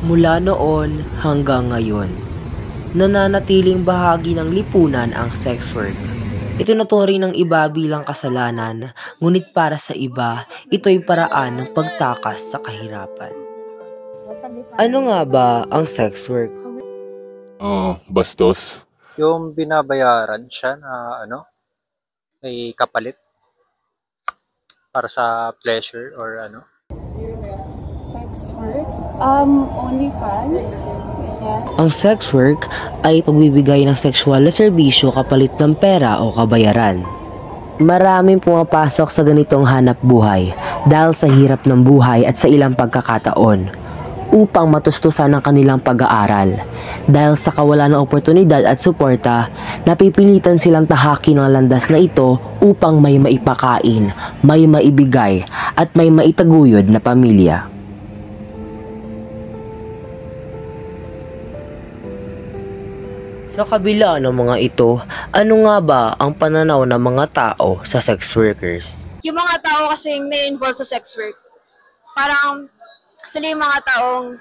Mula noon hanggang ngayon, nananatiling bahagi ng lipunan ang sex work. Itinuturing ng iba bilang kasalanan, ngunit para sa iba, ito'y paraan ng pagtakas sa kahirapan. Ano nga ba ang sex work? Bastos. Yung binabayaran siya na may kapalit para sa pleasure or Sex work? OnlyFans? Yeah. Ang sex work ay pagbibigay ng sexual na serbisyo kapalit ng pera o kabayaran. Maraming pumapasok sa ganitong hanap buhay dahil sa hirap ng buhay at sa ilang pagkakataon upang matustusan ang kanilang pag-aaral. Dahil sa kawalan ng oportunidad at suporta, napipilitan silang tahakin ang landas na ito upang may maipakain, may maibigay at may maitaguyod na pamilya. Sa kabila ng mga ito, ano nga ba ang pananaw ng mga tao sa sex workers? Yung mga tao kasing na-involve sa sex work, parang sila yung mga taong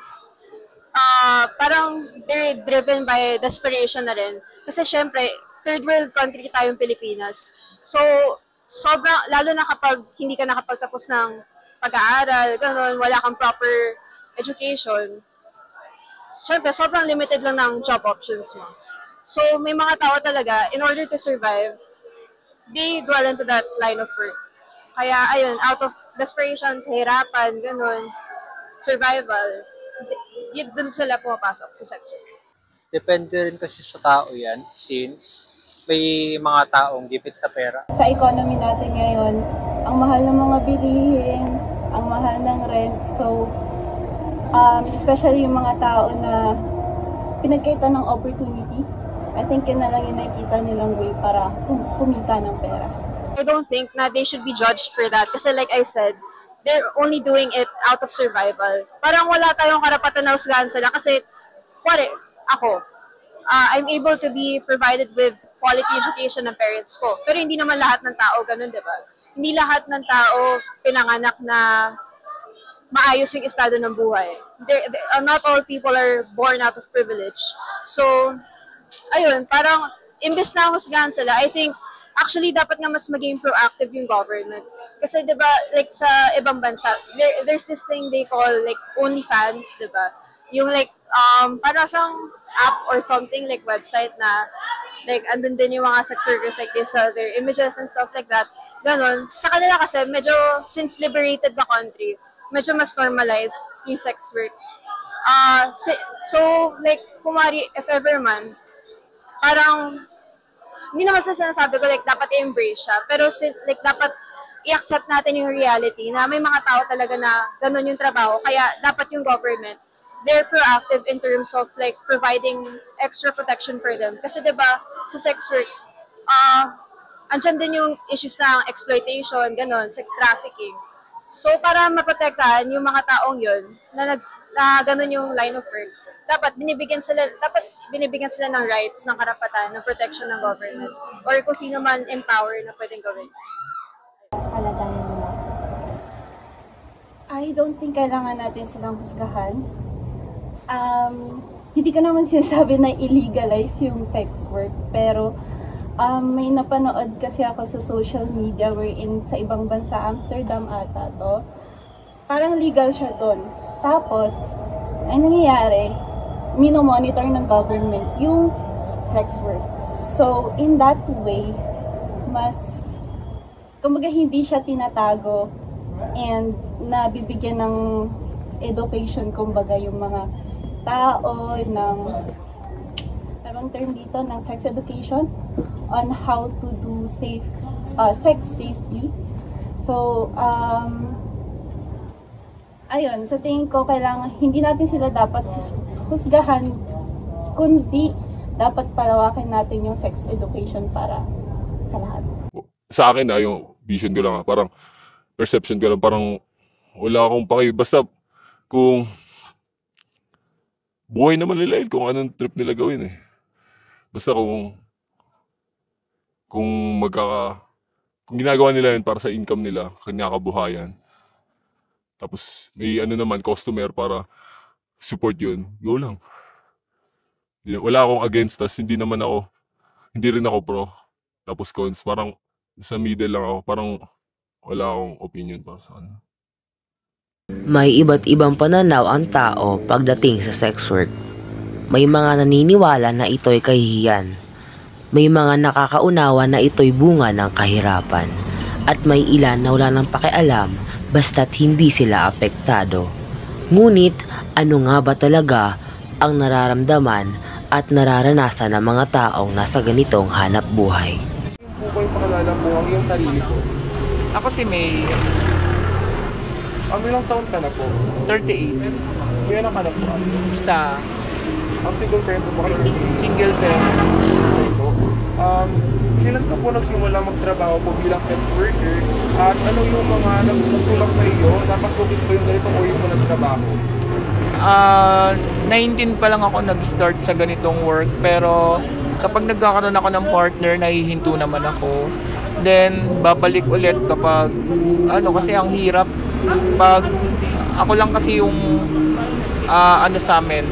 parang they're driven by desperation na rin. Kasi syempre, third world country tayong Pilipinas. So, sobrang, lalo na kapag hindi ka nakapagtapos ng pag-aaral, ganun, wala kang proper education, syempre, sobrang limited lang ng job options mo. So, may mga tao talaga, in order to survive, they dwell into that line of work. Kaya, ayun, out of desperation, kahirapan, ganun, survival, yun dun sila pumapasok sa sex work. Depende rin kasi sa tao yan, since may mga taong gipit sa pera. Sa economy natin ngayon, ang mahal ng mga bilihin, ang mahal ng rent. So, especially yung mga tao na pinagkita ng opportunity, I think yun na lang yung nakikita nilang way para kumita ng pera. I don't think na they should be judged for that. Kasi like I said, they're only doing it out of survival. Parang wala tayong karapatan na husgahan sila kasi, ako, I'm able to be provided with quality education ng parents ko. Pero hindi naman lahat ng tao ganun, di ba? Hindi lahat ng tao pinanganak na maayos yung estado ng buhay. Not all people are born out of privilege. So, ayun, parang imbes na husgahan sila, I think actually dapat nga mas maging proactive yung government. Kasi 'di ba, like sa ibang bansa, there's this thing they call like OnlyFans, 'di ba? Yung like para siyang app or something like website na like andun din yung mga sex workers like this, their images and stuff like that. Ganon. Sa kanila kasi medyo since liberated the country, medyo mas normalized yung sex work. So like kumari if ever man parang, hindi naman sa sinasabi ko, like, dapat i-embrace siya. Pero, like, dapat i-accept natin yung reality na may mga tao talaga na ganun yung trabaho. Kaya, dapat yung government, they're proactive in terms of, like, providing extra protection for them. Kasi, diba, sa sex work, andyan din yung issues ng exploitation, ganun, sex trafficking. So, para maprotektahan yung mga taong yun, na ganun yung line of work, dapat binibigyan sila ng rights, ng karapatan, ng protection ng government or kung sino man in power na pwedeng gawin. Kalagayan nila. I don't think kailangan natin silang husgahan. Hindi ko naman sinasabi na illegalize yung sex work, pero may napanood kasi ako sa social media wherein sa ibang bansa, Amsterdam ata to, parang legal siya doon. Tapos, ang nangyayari, minomonitor ng government yung sex work. So, in that way, mas, kumbaga hindi siya tinatago and nabibigyan ng education, kumbaga yung mga tao ng, anong term dito, ng sex education on how to do sex safely. So, ayun, sa tingin ko kailangan, hindi natin sila dapat husgahan, kundi dapat palawakin natin yung sex education para sa lahat. Sa akin yung vision ko lang, parang perception ko lang, parang wala akong paki. Basta kung buhay naman nila yun, kung anong trip nila gawin eh. Basta kung ginagawa nila yun para sa income nila, kanya kabuhayan. Tapos may naman customer para support yun, go lang. Wala akong against, tas hindi rin ako pro. Tapos cons, parang sa middle lang ako, parang wala akong opinion para sa kanila. May iba't ibang pananaw ang tao pagdating sa sex work. May mga naniniwala na ito'y kahihiyan. May mga nakakaunawa na ito'y bunga ng kahirapan. At may ilan na wala nang pakialam basta't hindi sila apektado. Ngunit ano nga ba talaga ang nararamdaman at nararanasan ng mga taong nasa ganitong hanap buhay? Po ba yung pakilala po ang iyong sarili po? Ako si May, Ilang taon ka na po? 38, May anak ka na po? sa Ang single parent po ba kayo? single parent. Okay po. Kailan ka po nagsimula magtrabaho po bilang sex worker? At ano yung mga nagtulak sa iyo na pasukin po yung ganitong uri po ng trabaho? 19 pa lang ako nag-start sa ganitong work, pero kapag nagkakaroon ako ng partner, nahihinto naman ako. Then, babalik ulit kapag, kasi ang hirap. Pag, ako lang kasi yung, sa amin,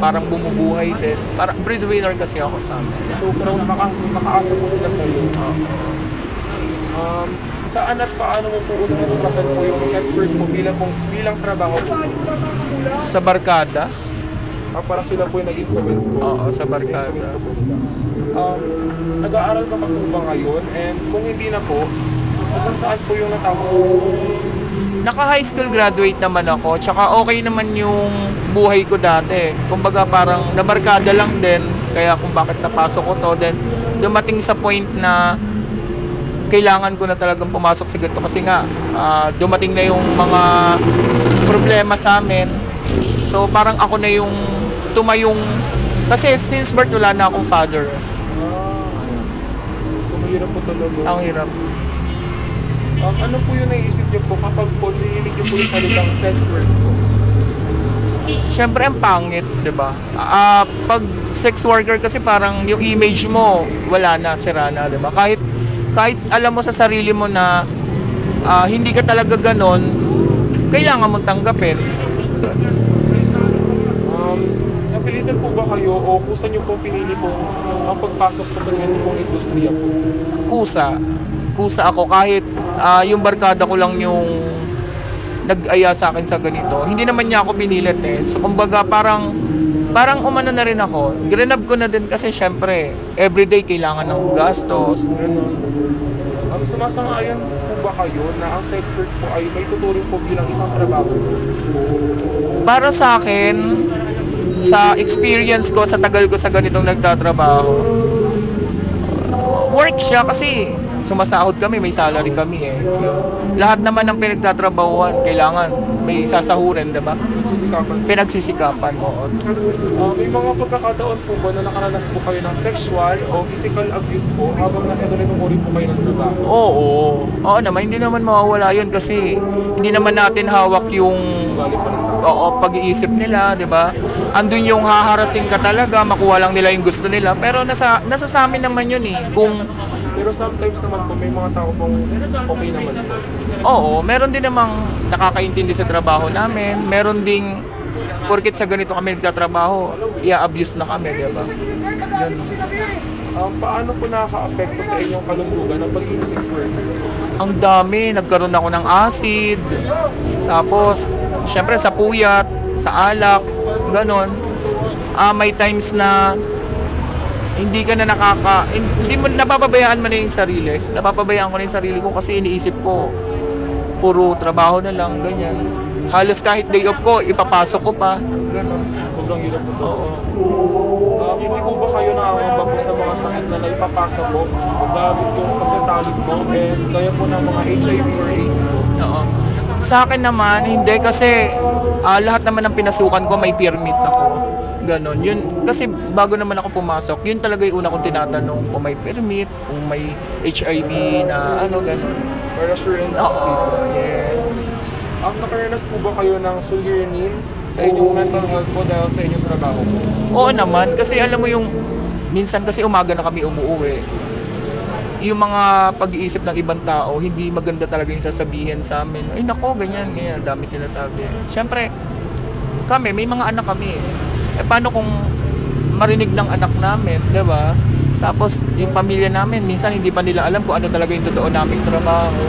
parang bumubuhay din. Parang breadwinner kasi ako sa amin. So, parang nakaasa po sila sa iyo. Saan at paano mo po unang natuklasan po yung sex work po bilang trabaho po? Sa barkada? Parang sila po yung nag-influence po. Oo, sa barkada. Nag-influence po sila. Nag-aaral ka pa po ba ngayon? And kung hindi na po, hanggang saan po yung natapos po? Naka-high school graduate naman ako, tsaka okay naman yung buhay ko dati. Kumbaga parang nabarkada lang din, kaya kung bakit napasok ko to. Then dumating sa point na kailangan ko na talagang pumasok sa ganito kasi nga dumating na yung mga problema sa amin. So parang ako na yung tumayong, kasi since birth wala na akong father. So mahirap po talaga. Ang hirap. Ano po yung naisip niyo po kapag po nililig niyo po yung salitang sex work po? Siyempre ang pangit, 'di ba? Pag sex worker kasi parang yung image mo wala na, sira na, 'di ba? Kahit alam mo sa sarili mo na hindi ka talaga ganon, kailangan mong tanggapin. Napilitan po ba kayo o kusa niyo po pinili po ang pagpasok po sa ganitong industriya po? Kusa ako kahit yung barkada ko lang yung nag-aya sa akin sa ganito. Hindi naman niya ako pinilit eh. So kumbaga parang umano na rin ako. Grinab ko na din kasi syempre everyday kailangan ng gastos, ganun. Sumasang-ayon po ba kayo na ang sex work po ay may tuturing po bilang isang trabaho? Para sa akin, sa experience ko, sa tagal ko sa ganitong nagtatrabaho, work siya kasi sumasahod kami, may salary kami eh. Lahat naman ng pinagtatrabahuan, kailangan may sasahurin, diba? Pinagsisikapan mo. May mga pagkakataon po ba na nakaranas po kayo ng sexual o physical abuse po habang nasa ganitong uri po kayo ng trabaho? Oo naman, hindi naman mawawala yun kasi hindi naman natin hawak yung pag-iisip nila, diba? Andun yung haharassing ka talaga, makuha lang nila yung gusto nila, pero nasa sa amin naman yun eh. Pero sometimes naman po may mga tao pong okay naman po. Oo, meron din namang nakakaintindi sa trabaho namin. Meron ding, porkit sa ganito kami nagtatrabaho, i-abuse na kami, di ba? Paano po nakaka-apekto sa inyong kalusugan ng pagiging sex worker? Ang dami, nagkaroon ako ng acid. Tapos, syempre sa puyat, sa alak, ganon. May times na hindi ka na hindi mo napapabayaan mo na yung sarili. Napapabayaan ko na yung sarili ko kasi iniisip ko puro trabaho na lang, ganyan. Halos kahit day off ko, ipapasok ko pa, gano'n. Sobrang hirap po. Oo. Hindi po ba kayo nakakamba po sa mga sakit na naipapasa po gamit yung pagtatalib mo and kaya po ng mga HIV or AIDS po? Oo. Sa akin naman, hindi kasi lahat naman ng pinasukan ko may permit ako. Ganon. Yun, kasi bago naman ako pumasok, yun talaga yung una kong tinatanong kung may permit, kung may HIV na ganon. Para sure and Oo, yes. Nakaranas po ba kayo ng suliranin sa inyong mental health po dahil sa inyong trabaho po? Oo naman, kasi alam mo yung, minsan kasi umaga na kami umuwi. Yung mga pag-iisip ng ibang tao, hindi maganda talaga yung sasabihin sa amin. Ay nako, ganyan, dami sinasabi. Siyempre, kami, may mga anak kami. Paano kung marinig ng anak namin, di ba? Tapos yung pamilya namin, minsan hindi pa nila alam kung ano talaga yung totoo naming trabaho.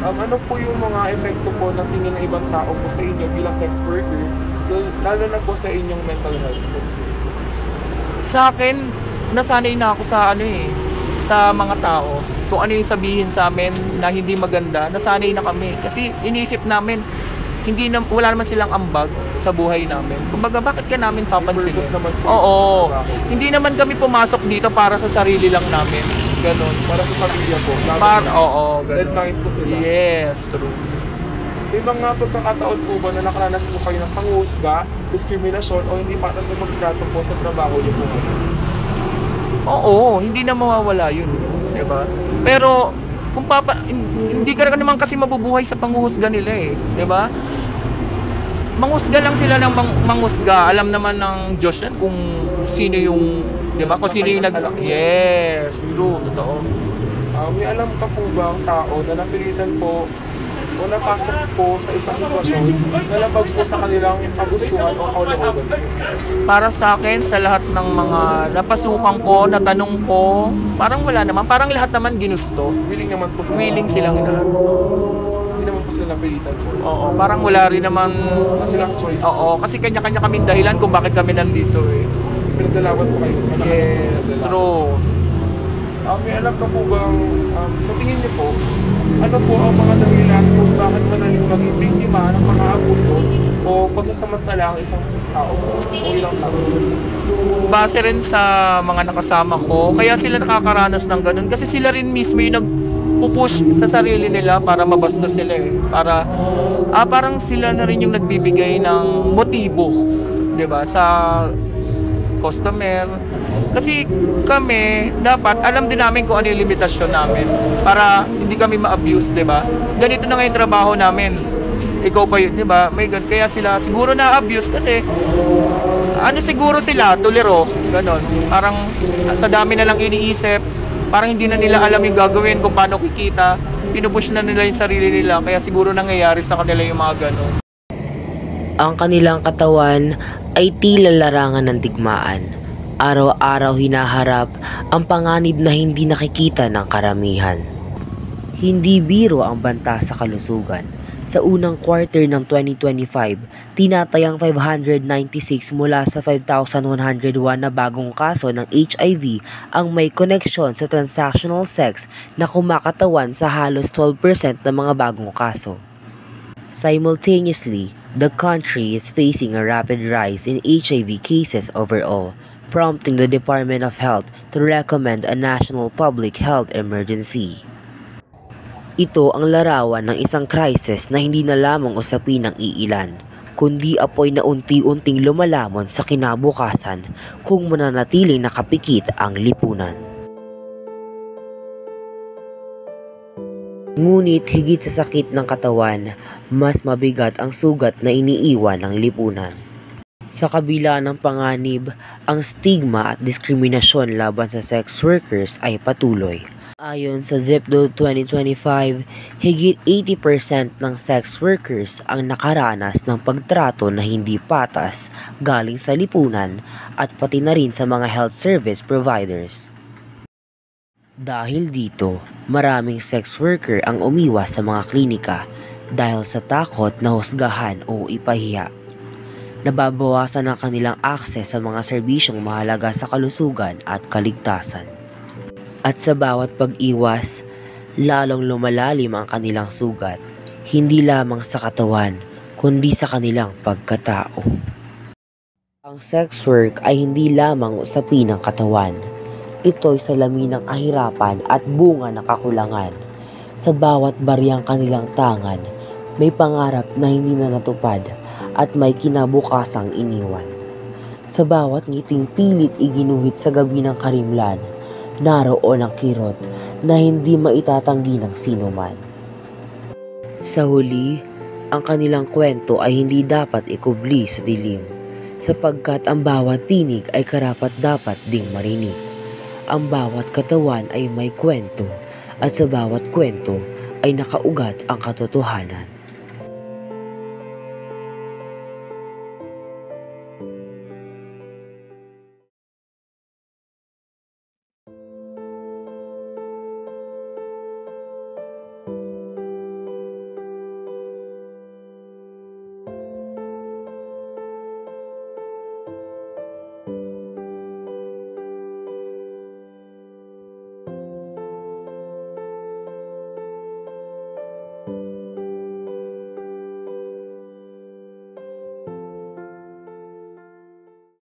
Ano po yung mga epekto po ng tingin ng ibang tao po sa inyo bilang sex worker, lalo na po sa inyong mental health? Sa akin, nasanay na ako sa sa mga tao. Kung ano yung sabihin sa amin na hindi maganda, nasanay na kami. Kasi iniisip namin, wala naman silang ambag sa buhay namin. Kumbaga, bakit ka namin papansinin? Oo. Hindi naman kami pumasok dito para sa sarili lang namin. Ganon. Para sa pamilya po? Oo, ganon. Deadline po sila? Yes, true. May mga pagkakataon po ba na nakaranas po kayo ng panghusga, diskriminasyon, o hindi patas na pagtrato po sa trabaho niyo po? Oo, hindi na mawawala yun. Diba? Pero, hindi ka naman kasi mabubuhay sa panghuhusga nila eh. Diba? Manghusga lang sila ng manghusga. Alam naman ng Diyos yan kung sino yung, diba? Kung sino yung Yes, true, totoo. May alam ka po ba ang tao na napilitan po o napasok po sa isang sitwasyon na labag po sa kanilang kagustuhan o kaulaugan? Para sa akin, sa lahat ng mga napasukan ko, natanong ko, parang wala naman. Parang lahat naman ginusto. Willing naman po sila? Willing silang lahat. Hindi naman po sila napilitan po? Oo, parang wala rin naman. Silang choice? Oo, kasi kanya-kanya kaming dahilan kung bakit kami nandito eh. Pinagdalawan po kayo? Yes, true. May alam ka po bang, sa tingin niyo po, ano po ang mga dahilan kung bakit madaling maging biktima ng mga abuso o pagsasamantala ang isang tao o ilang tao? Base rin sa mga nakasama ko, kaya sila nakakaranas ng ganun. Kasi sila rin mismo yung nagpupush sa sarili nila para mabastos sila eh. Parang sila na rin yung nagbibigay ng motibo, di ba, sa customer. Kasi kami, dapat alam din namin kung ano yung limitasyon namin para hindi kami ma-abuse, di ba? Ganito na nga yung trabaho namin. Ikaw pa yun, di ba? Kaya sila siguro na-abuse kasi siguro sila, tuliro, ganon. Parang sa dami na lang iniisip, parang hindi na nila alam yung gagawin kung paano kikita. Pinupush na nila yung sarili nila, kaya siguro nangyayari sa kanila yung mga ganon. Ang kanilang katawan ay tila larangan ng digmaan. Araw-araw hinaharap ang panganib na hindi nakikita ng karamihan. Hindi biro ang banta sa kalusugan. Sa unang quarter ng 2025, tinatayang 596 mula sa 5,101 na bagong kaso ng HIV ang may koneksyon sa transactional sex na kumakatawan sa halos 12% ng mga bagong kaso. Simultaneously, the country is facing a rapid rise in HIV cases overall, prompting the Department of Health to recommend a national public health emergency. Ito ang larawan ng isang crisis na hindi na lamang usapin ng iilan, kundi apoy na unti-unting lumalamon sa kinabukasan kung mananatiling nakapikit ang lipunan. Ngunit higit sa sakit ng katawan, mas mabigat ang sugat na iniiwan ng lipunan. Sa kabila ng panganib, ang stigma at diskriminasyon laban sa sex workers ay patuloy. Ayon sa ZipDo 2025, higit 80% ng sex workers ang nakaranas ng pagtrato na hindi patas galing sa lipunan at pati na rin sa mga health service providers. Dahil dito, maraming sex worker ang umiwas sa mga klinika dahil sa takot na husgahan o ipahiya. Nababawasan ang kanilang akses sa mga serbisyong mahalaga sa kalusugan at kaligtasan. At sa bawat pag-iwas, lalong lumalalim ang kanilang sugat, hindi lamang sa katawan, kundi sa kanilang pagkatao. Ang sex work ay hindi lamang usapin ng katawan. Ito'y salamin ng kahirapan at bunga ng kakulangan. Sa bawat bariyang kanilang tangan, may pangarap na hindi na natupad at may kinabukasang iniwan. Sa bawat ngiting pilit iginuhit sa gabi ng karimlan, naroon ang kirot na hindi maitatanggi ng sinuman. Sa huli, ang kanilang kwento ay hindi dapat ikubli sa dilim, sapagkat ang bawat tinig ay karapat-dapat ding marinig. Ang bawat katawan ay may kwento, at sa bawat kwento ay nakaugat ang katotohanan.